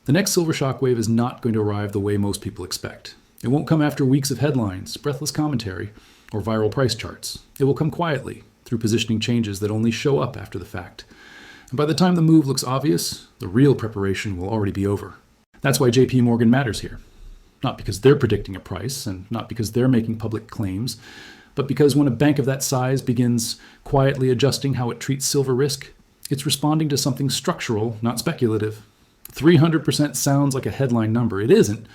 The next silver shockwave is not going to arrive the way most people expect. It won't come after weeks of headlines, breathless commentary, or viral price charts. It will come quietly, through positioning changes that only show up after the fact. And by the time the move looks obvious, the real preparation will already be over. That's why JPMorgan matters here. Not because they're predicting a price, and not because they're making public claims, but because when a bank of that size begins quietly adjusting how it treats silver risk, it's responding to something structural, not speculative. 300% sounds like a headline number. It isn't.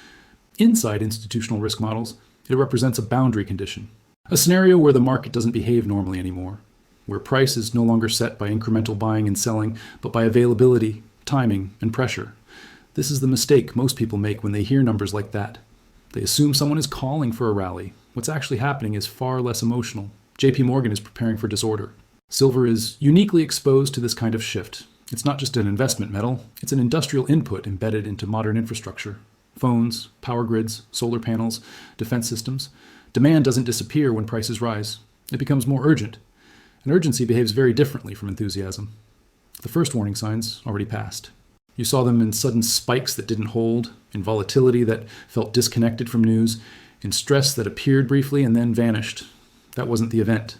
Inside institutional risk models, it represents a boundary condition. A scenario where the market doesn't behave normally anymore, where price is no longer set by incremental buying and selling, but by availability, timing, and pressure. This is the mistake most people make when they hear numbers like that. They assume someone is calling for a rally. What's actually happening is far less emotional. JPMorgan is preparing for disorder. Silver is uniquely exposed to this kind of shift. It's not just an investment metal, it's an industrial input embedded into modern infrastructure. Phones, power grids, solar panels, defense systems. Demand doesn't disappear when prices rise. It becomes more urgent. And urgency behaves very differently from enthusiasm. The first warning signs already passed. You saw them in sudden spikes that didn't hold, in volatility that felt disconnected from news, in stress that appeared briefly and then vanished. That wasn't the event.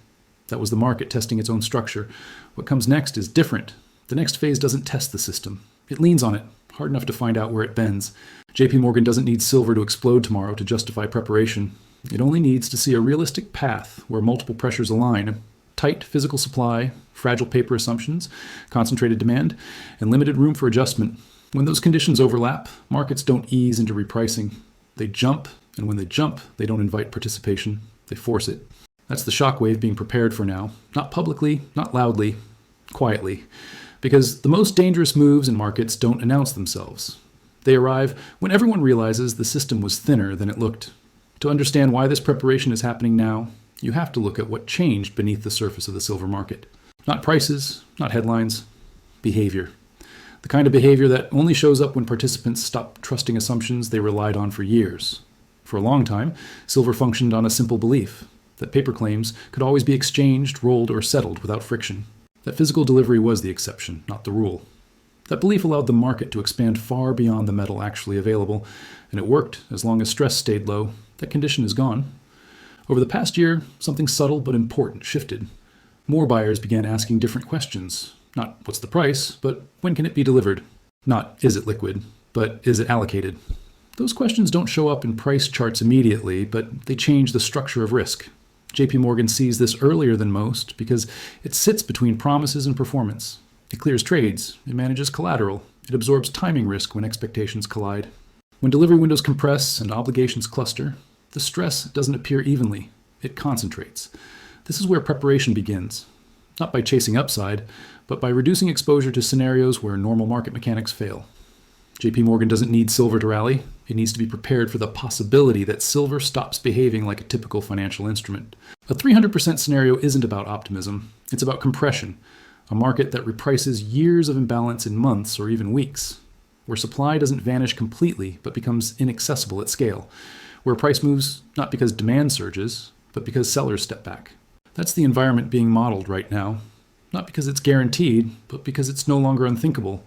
That was the market testing its own structure. What comes next is different. The next phase doesn't test the system. It leans on it, hard enough to find out where it bends. JPMorgan doesn't need silver to explode tomorrow to justify preparation. It only needs to see a realistic path where multiple pressures align. Tight physical supply, fragile paper assumptions, concentrated demand, and limited room for adjustment. When those conditions overlap, markets don't ease into repricing. They jump, and when they jump, they don't invite participation. They force it. That's the shockwave being prepared for now. Not publicly, not loudly, quietly. Because the most dangerous moves in markets don't announce themselves. They arrive when everyone realizes the system was thinner than it looked. To understand why this preparation is happening now, you have to look at what changed beneath the surface of the silver market. Not prices, not headlines, behavior. The kind of behavior that only shows up when participants stop trusting assumptions they relied on for years. For a long time, silver functioned on a simple belief that paper claims could always be exchanged, rolled, or settled without friction. That physical delivery was the exception, not the rule. That belief allowed the market to expand far beyond the metal actually available, and it worked as long as stress stayed low. That condition is gone. Over the past year, something subtle but important shifted. More buyers began asking different questions. Not what's the price, but when can it be delivered? Not is it liquid, but is it allocated? Those questions don't show up in price charts immediately, but they change the structure of risk. JPMorgan sees this earlier than most because it sits between promises and performance. It clears trades, it manages collateral, it absorbs timing risk when expectations collide. When delivery windows compress and obligations cluster, the stress doesn't appear evenly, it concentrates. This is where preparation begins, not by chasing upside, but by reducing exposure to scenarios where normal market mechanics fail. JPMorgan doesn't need silver to rally. It needs to be prepared for the possibility that silver stops behaving like a typical financial instrument. A 300% scenario isn't about optimism. It's about compression, a market that reprices years of imbalance in months or even weeks, where supply doesn't vanish completely but becomes inaccessible at scale, where price moves not because demand surges, but because sellers step back. That's the environment being modeled right now, not because it's guaranteed, but because it's no longer unthinkable.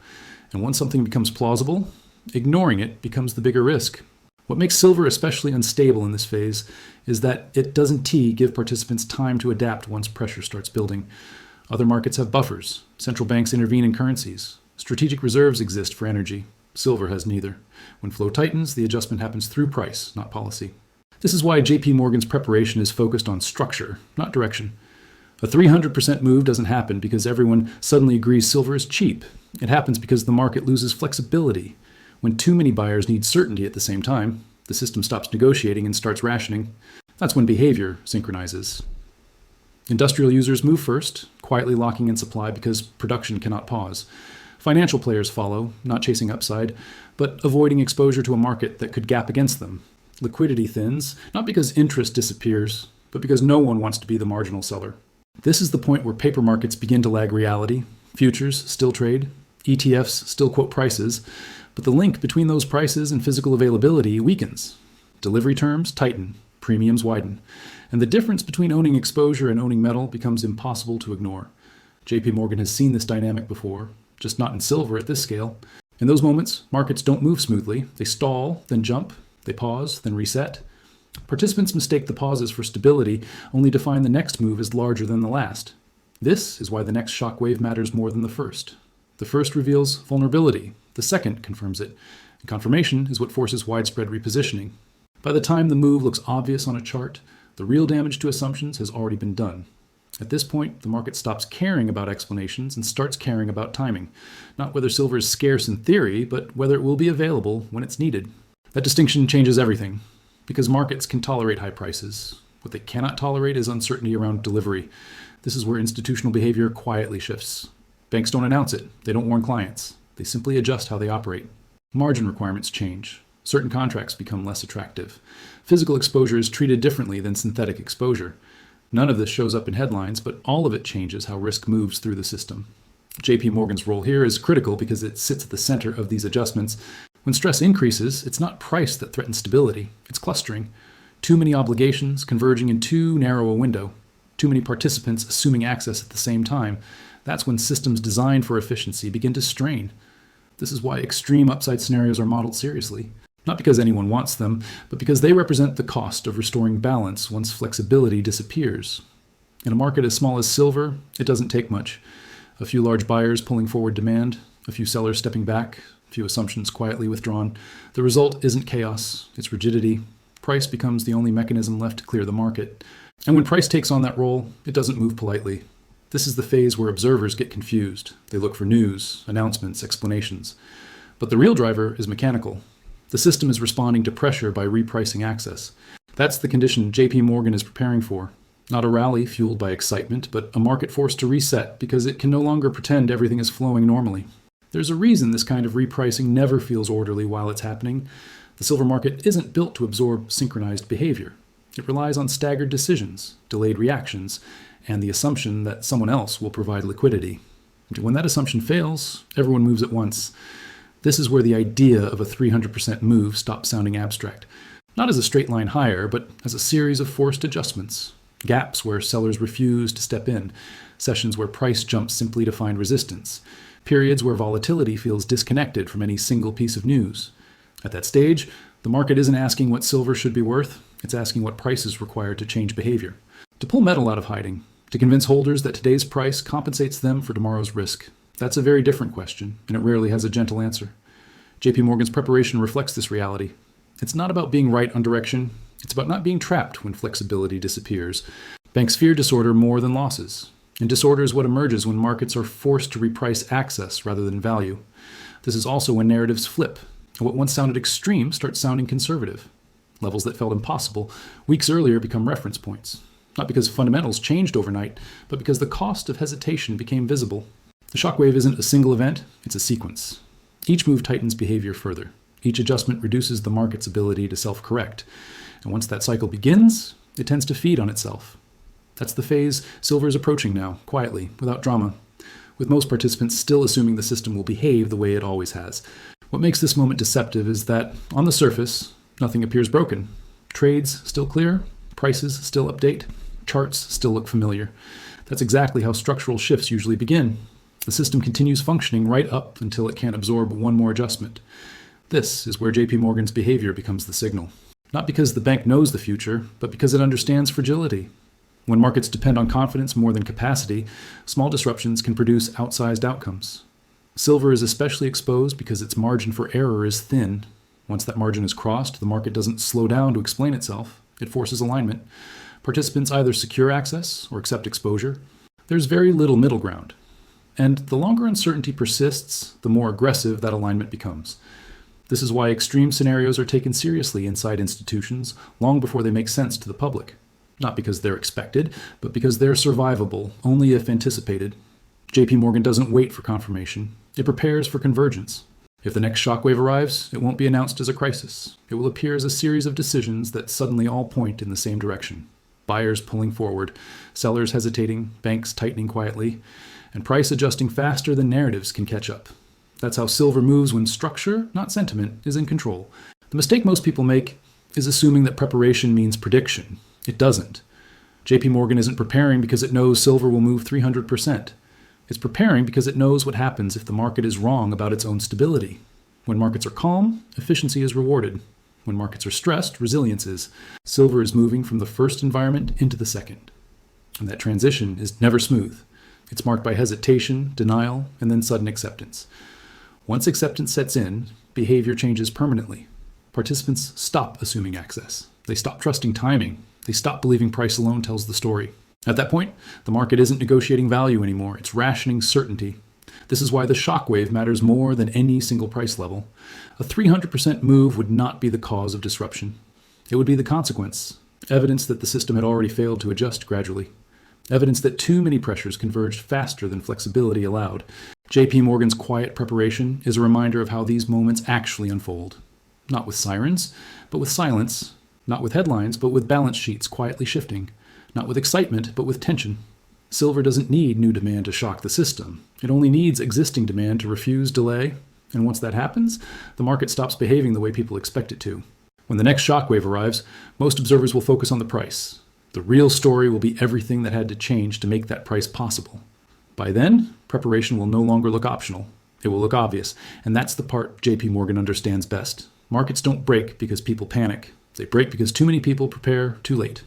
And once something becomes plausible, ignoring it becomes the bigger risk. What makes silver especially unstable in this phase is that it doesn't give participants time to adapt once pressure starts building. Other markets have buffers. Central banks intervene in currencies. Strategic reserves exist for energy. Silver has neither. When flow tightens, the adjustment happens through price, not policy. This is why JPMorgan's preparation is focused on structure, not direction. A 300% move doesn't happen because everyone suddenly agrees silver is cheap. It happens because the market loses flexibility. When too many buyers need certainty at the same time, the system stops negotiating and starts rationing. That's when behavior synchronizes. Industrial users move first, quietly locking in supply because production cannot pause. Financial players follow, not chasing upside, but avoiding exposure to a market that could gap against them. Liquidity thins, not because interest disappears, but because no one wants to be the marginal seller. This is the point where paper markets begin to lag reality. Futures still trade, ETFs still quote prices, but the link between those prices and physical availability weakens. Delivery terms tighten, premiums widen, and the difference between owning exposure and owning metal becomes impossible to ignore. JPMorgan has seen this dynamic before, just not in silver at this scale. In those moments, markets don't move smoothly. They stall, then jump, they pause, then reset. Participants mistake the pauses for stability, only to find the next move is larger than the last. This is why the next shockwave matters more than the first. The first reveals vulnerability. The second confirms it. And confirmation is what forces widespread repositioning. By the time the move looks obvious on a chart, the real damage to assumptions has already been done. At this point, the market stops caring about explanations and starts caring about timing. Not whether silver is scarce in theory, but whether it will be available when it's needed. That distinction changes everything, because markets can tolerate high prices. What they cannot tolerate is uncertainty around delivery. This is where institutional behavior quietly shifts. Banks don't announce it. They don't warn clients. They simply adjust how they operate. Margin requirements change. Certain contracts become less attractive. Physical exposure is treated differently than synthetic exposure. None of this shows up in headlines, but all of it changes how risk moves through the system. JPMorgan's role here is critical because it sits at the center of these adjustments. When stress increases, it's not price that threatens stability, it's clustering. Too many obligations converging in too narrow a window. Too many participants assuming access at the same time. That's when systems designed for efficiency begin to strain. This is why extreme upside scenarios are modeled seriously. Not because anyone wants them, but because they represent the cost of restoring balance once flexibility disappears. In a market as small as silver, it doesn't take much. A few large buyers pulling forward demand, a few sellers stepping back, a few assumptions quietly withdrawn. The result isn't chaos, it's rigidity. Price becomes the only mechanism left to clear the market. And when price takes on that role, it doesn't move politely. This is the phase where observers get confused. They look for news, announcements, explanations. But the real driver is mechanical. The system is responding to pressure by repricing access. That's the condition JPMorgan is preparing for. Not a rally fueled by excitement, but a market forced to reset because it can no longer pretend everything is flowing normally. There's a reason this kind of repricing never feels orderly while it's happening. The silver market isn't built to absorb synchronized behavior. It relies on staggered decisions, delayed reactions, and the assumption that someone else will provide liquidity. When that assumption fails, everyone moves at once. This is where the idea of a 300% move stops sounding abstract. Not as a straight line higher, but as a series of forced adjustments. Gaps where sellers refuse to step in. Sessions where price jumps simply to find resistance. Periods where volatility feels disconnected from any single piece of news. At that stage, the market isn't asking what silver should be worth, it's asking what price is required to change behavior. To pull metal out of hiding, to convince holders that today's price compensates them for tomorrow's risk. That's a very different question, and it rarely has a gentle answer. JPMorgan's preparation reflects this reality. It's not about being right on direction, it's about not being trapped when flexibility disappears. Banks fear disorder more than losses, and disorder is what emerges when markets are forced to reprice access rather than value. This is also when narratives flip, and what once sounded extreme starts sounding conservative. Levels that felt impossible weeks earlier become reference points. Not because fundamentals changed overnight, but because the cost of hesitation became visible. The shockwave isn't a single event, it's a sequence. Each move tightens behavior further. Each adjustment reduces the market's ability to self-correct. And once that cycle begins, it tends to feed on itself. That's the phase silver is approaching now, quietly, without drama, with most participants still assuming the system will behave the way it always has. What makes this moment deceptive is that, on the surface, nothing appears broken. Trades still clear, prices still update, charts still look familiar. That's exactly how structural shifts usually begin. The system continues functioning right up until it can't absorb one more adjustment. This is where JPMorgan's behavior becomes the signal. Not because the bank knows the future, but because it understands fragility. When markets depend on confidence more than capacity, small disruptions can produce outsized outcomes. Silver is especially exposed because its margin for error is thin. Once that margin is crossed, the market doesn't slow down to explain itself. It forces alignment. Participants either secure access or accept exposure. There's very little middle ground. And the longer uncertainty persists, the more aggressive that alignment becomes. This is why extreme scenarios are taken seriously inside institutions long before they make sense to the public. Not because they're expected, but because they're survivable only if anticipated. JPMorgan doesn't wait for confirmation. It prepares for convergence. If the next shockwave arrives, it won't be announced as a crisis. It will appear as a series of decisions that suddenly all point in the same direction. Buyers pulling forward, sellers hesitating, banks tightening quietly, and price adjusting faster than narratives can catch up. That's how silver moves when structure, not sentiment, is in control. The mistake most people make is assuming that preparation means prediction. It doesn't. JPMorgan isn't preparing because it knows silver will move 300%. It's preparing because it knows what happens if the market is wrong about its own stability. When markets are calm, efficiency is rewarded. When markets are stressed, resilience is. Silver is moving from the first environment into the second. And that transition is never smooth. It's marked by hesitation, denial, and then sudden acceptance. Once acceptance sets in, behavior changes permanently. Participants stop assuming access. They stop trusting timing. They stop believing price alone tells the story. At that point, the market isn't negotiating value anymore. It's rationing certainty. This is why the shockwave matters more than any single price level. A 300% move would not be the cause of disruption. It would be the consequence, evidence that the system had already failed to adjust gradually, evidence that too many pressures converged faster than flexibility allowed. JPMorgan's quiet preparation is a reminder of how these moments actually unfold. Not with sirens, but with silence. Not with headlines, but with balance sheets quietly shifting. Not with excitement, but with tension. Silver doesn't need new demand to shock the system. It only needs existing demand to refuse, delay, and once that happens, the market stops behaving the way people expect it to. When the next shockwave arrives, most observers will focus on the price. The real story will be everything that had to change to make that price possible. By then, preparation will no longer look optional. It will look obvious, and that's the part JPMorgan understands best. Markets don't break because people panic. They break because too many people prepare too late.